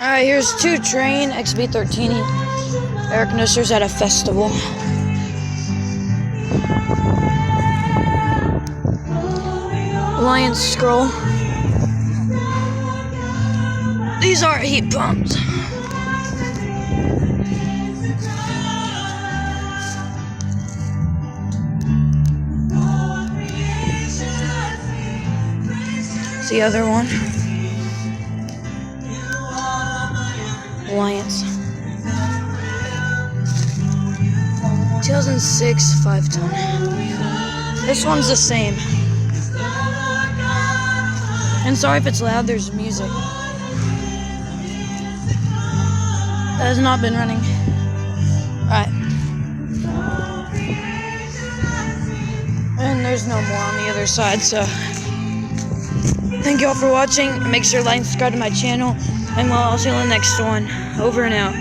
Alright, here's two Trane XB13 air conditioners at a festival. Alliance scroll. These are heat pumps. It's the other one. Alliance. 2006 5-ton. This one's the same. And sorry if it's loud, there's music. That has not been running. Alright. And there's no more on the other side, so thank you all for watching. Make sure to like and subscribe to my channel. And I'll see you on the next one. Over and out.